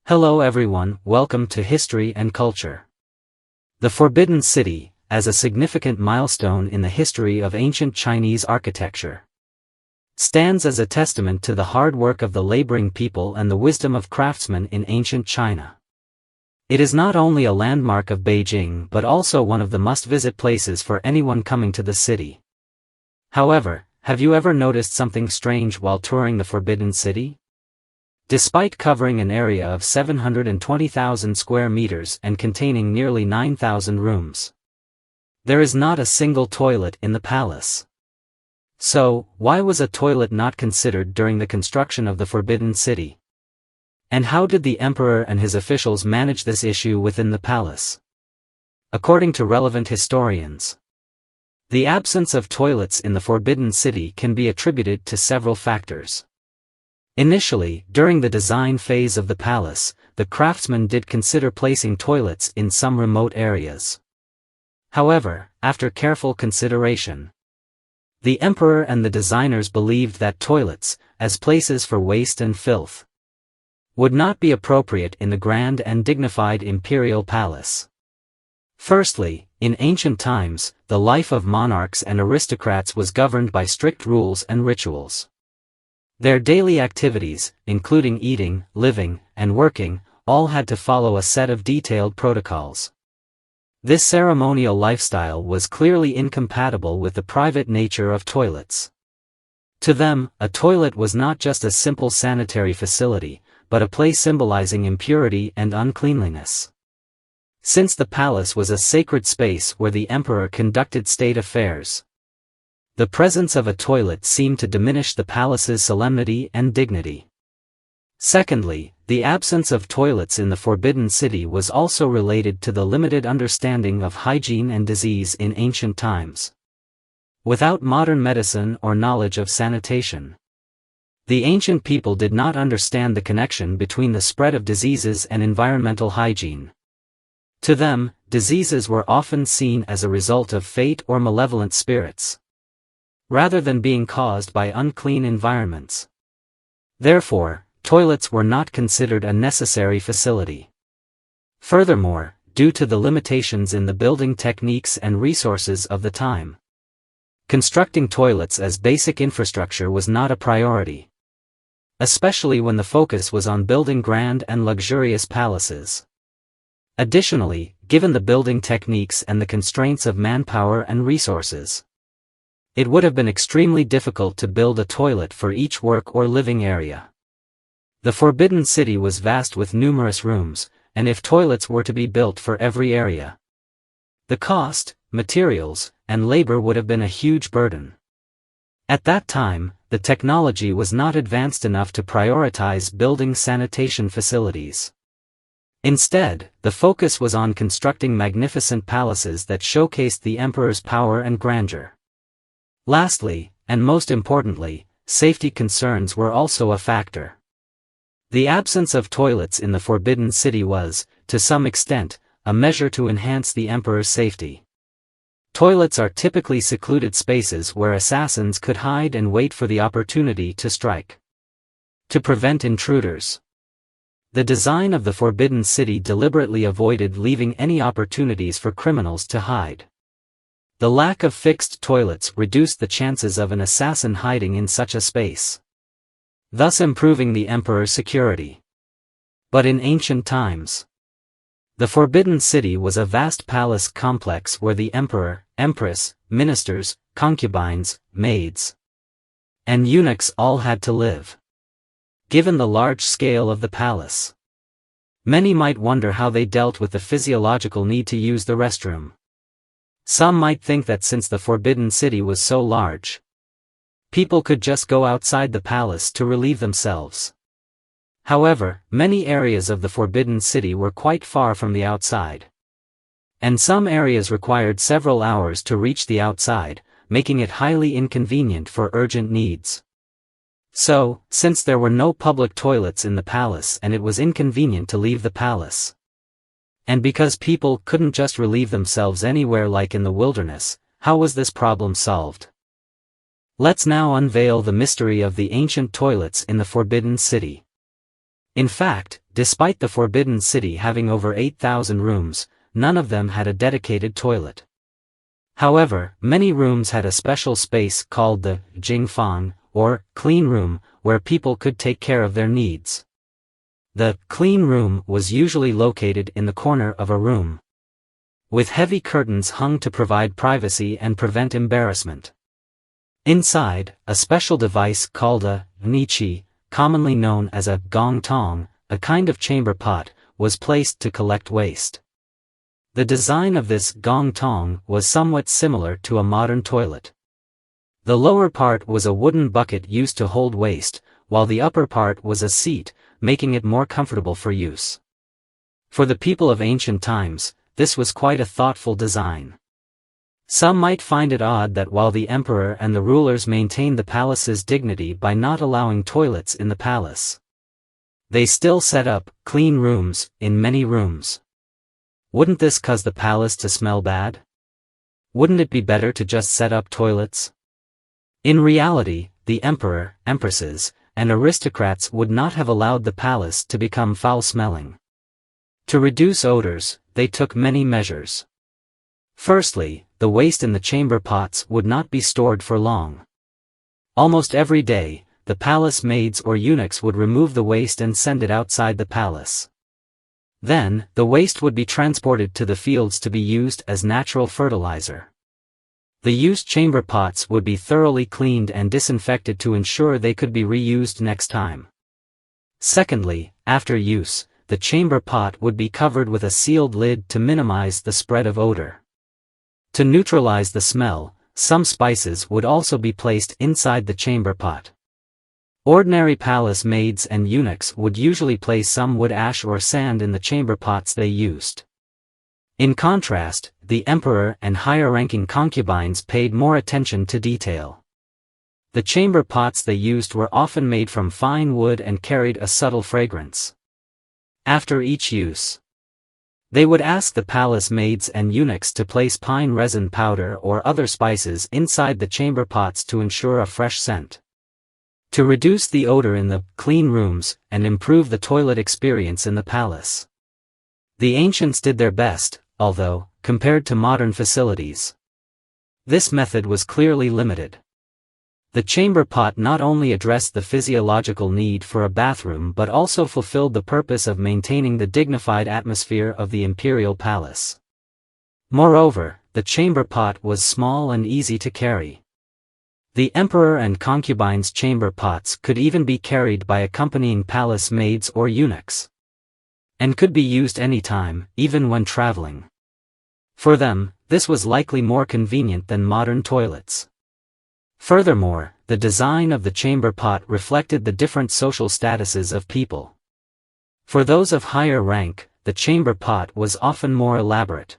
Hello everyone, welcome to History and Culture. The Forbidden City, as a significant milestone in the history of ancient Chinese architecture, stands as a testament to the hard work of the laboring people and the wisdom of craftsmen in ancient China. It is not only a landmark of Beijing but also one of the must-visit places for anyone coming to the city. However, have you ever noticed something strange while touring the Forbidden City? Despite covering an area of 720,000 square meters and containing nearly 9,000 rooms, there is not a single toilet in the palace. So, why was a toilet not considered during the construction of the Forbidden City? And how did the emperor and his officials manage this issue within the palace? According to relevant historians, the absence of toilets in the Forbidden City can be attributed to several factors. Initially, during the design phase of the palace, the craftsmen did consider placing toilets in some remote areas. However, after careful consideration, the emperor and the designers believed that toilets, as places for waste and filth, would not be appropriate in the grand and dignified imperial palace. Firstly, in ancient times, the life of monarchs and aristocrats was governed by strict rules and rituals. Their daily activities, including eating, living, and working, all had to follow a set of detailed protocols. This ceremonial lifestyle was clearly incompatible with the private nature of toilets. To them, a toilet was not just a simple sanitary facility, but a place symbolizing impurity and uncleanliness. Since the palace was a sacred space where the emperor conducted state affairs, the presence of a toilet seemed to diminish the palace's solemnity and dignity. Secondly, the absence of toilets in the Forbidden City was also related to the limited understanding of hygiene and disease in ancient times. Without modern medicine or knowledge of sanitation, the ancient people did not understand the connection between the spread of diseases and environmental hygiene. To them, diseases were often seen as a result of fate or malevolent spirits, rather than being caused by unclean environments. Therefore, toilets were not considered a necessary facility. Furthermore, due to the limitations in the building techniques and resources of the time, constructing toilets as basic infrastructure was not a priority, especially when the focus was on building grand and luxurious palaces. Additionally, given the building techniques and the constraints of manpower and resources, it would have been extremely difficult to build a toilet for each work or living area. The Forbidden City was vast with numerous rooms, and if toilets were to be built for every area, the cost, materials, and labor would have been a huge burden. At that time, the technology was not advanced enough to prioritize building sanitation facilities. Instead, the focus was on constructing magnificent palaces that showcased the emperor's power and grandeur. Lastly, and most importantly, safety concerns were also a factor. The absence of toilets in the Forbidden City was, to some extent, a measure to enhance the emperor's safety. Toilets are typically secluded spaces where assassins could hide and wait for the opportunity to strike. To prevent intruders, the design of the Forbidden City deliberately avoided leaving any opportunities for criminals to hide. The lack of fixed toilets reduced the chances of an assassin hiding in such a space, thus improving the emperor's security. But in ancient times, the Forbidden City was a vast palace complex where the emperor, empress, ministers, concubines, maids, and eunuchs all had to live. Given the large scale of the palace, many might wonder how they dealt with the physiological need to use the restroom. Some might think that since the Forbidden City was so large, people could just go outside the palace to relieve themselves. However, many areas of the Forbidden City were quite far from the outside, and some areas required several hours to reach the outside, making it highly inconvenient for urgent needs. So, since there were no public toilets in the palace and it was inconvenient to leave the palace, and because people couldn't just relieve themselves anywhere like in the wilderness, how was this problem solved? Let's now unveil the mystery of the ancient toilets in the Forbidden City. In fact, despite the Forbidden City having over 8,000 rooms, none of them had a dedicated toilet. However, many rooms had a special space called the Jingfang, or clean room, where people could take care of their needs. The clean room was usually located in the corner of a room, with heavy curtains hung to provide privacy and prevent embarrassment. Inside, a special device called a niqi, commonly known as a gong tong, a kind of chamber pot, was placed to collect waste. The design of this gong tong was somewhat similar to a modern toilet. The lower part was a wooden bucket used to hold waste, while the upper part was a seat, making it more comfortable for use. For the people of ancient times, this was quite a thoughtful design. Some might find it odd that while the emperor and the rulers maintained the palace's dignity by not allowing toilets in the palace, they still set up clean rooms in many rooms. Wouldn't this cause the palace to smell bad? Wouldn't it be better to just set up toilets? In reality, the emperor, empresses, and aristocrats would not have allowed the palace to become foul-smelling. To reduce odors, they took many measures. Firstly, the waste in the chamber pots would not be stored for long. Almost every day, the palace maids or eunuchs would remove the waste and send it outside the palace. Then, the waste would be transported to the fields to be used as natural fertilizer. The used chamber pots would be thoroughly cleaned and disinfected to ensure they could be reused next time. Secondly, after use, the chamber pot would be covered with a sealed lid to minimize the spread of odor. To neutralize the smell, some spices would also be placed inside the chamber pot. Ordinary palace maids and eunuchs would usually place some wood ash or sand in the chamber pots they used. In contrast, the emperor and higher-ranking concubines paid more attention to detail. The chamber pots they used were often made from fine wood and carried a subtle fragrance. After each use, they would ask the palace maids and eunuchs to place pine resin powder or other spices inside the chamber pots to ensure a fresh scent. To reduce the odor in the clean rooms and improve the toilet experience in the palace. The ancients did their best, although, compared to modern facilities, this method was clearly limited. The chamber pot not only addressed the physiological need for a bathroom but also fulfilled the purpose of maintaining the dignified atmosphere of the imperial palace. Moreover, the chamber pot was small and easy to carry. The emperor and concubines' chamber pots could even be carried by accompanying palace maids or eunuchs, and could be used anytime, even when traveling. For them, this was likely more convenient than modern toilets. Furthermore, the design of the chamber pot reflected the different social statuses of people. For those of higher rank, the chamber pot was often more elaborate.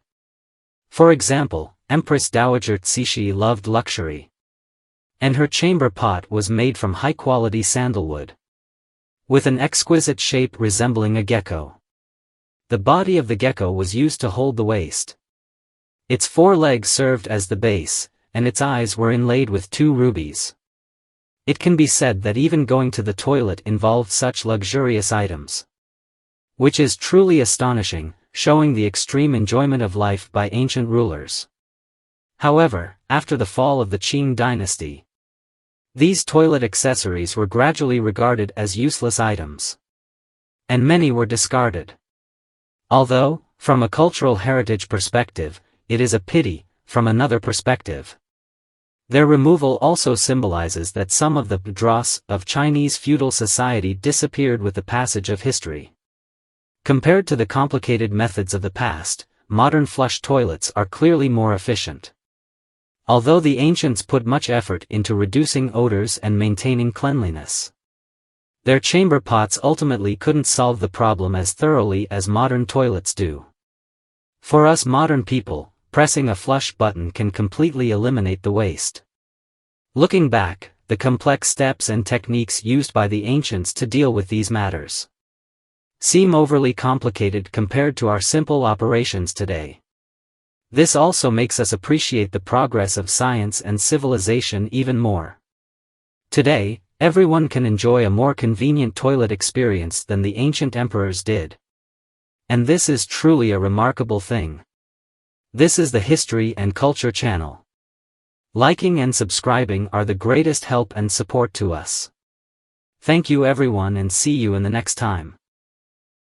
For example, Empress Dowager Cixi loved luxury, and her chamber pot was made from high-quality sandalwood, with an exquisite shape resembling a gecko. The body of the gecko was used to hold the waste. Its 4 legs served as the base, and its eyes were inlaid with 2 rubies. It can be said that even going to the toilet involved such luxurious items, which is truly astonishing, showing the extreme enjoyment of life by ancient rulers. However, after the fall of the Qing dynasty, these toilet accessories were gradually regarded as useless items, and many were discarded. Although, from a cultural heritage perspective, it is a pity, from another perspective, their removal also symbolizes that some of the dross of Chinese feudal society disappeared with the passage of history. Compared to the complicated methods of the past, modern flush toilets are clearly more efficient. Although the ancients put much effort into reducing odors and maintaining cleanliness, their chamber pots ultimately couldn't solve the problem as thoroughly as modern toilets do. For us modern people, pressing a flush button can completely eliminate the waste. Looking back, the complex steps and techniques used by the ancients to deal with these matters seem overly complicated compared to our simple operations today. This also makes us appreciate the progress of science and civilization even more. Today, Everyone can enjoy a more convenient toilet experience than the ancient emperors did. And this is truly a remarkable thing. This is the History and Culture channel. Liking and subscribing are the greatest help and support to us. Thank you everyone and see you in the next time.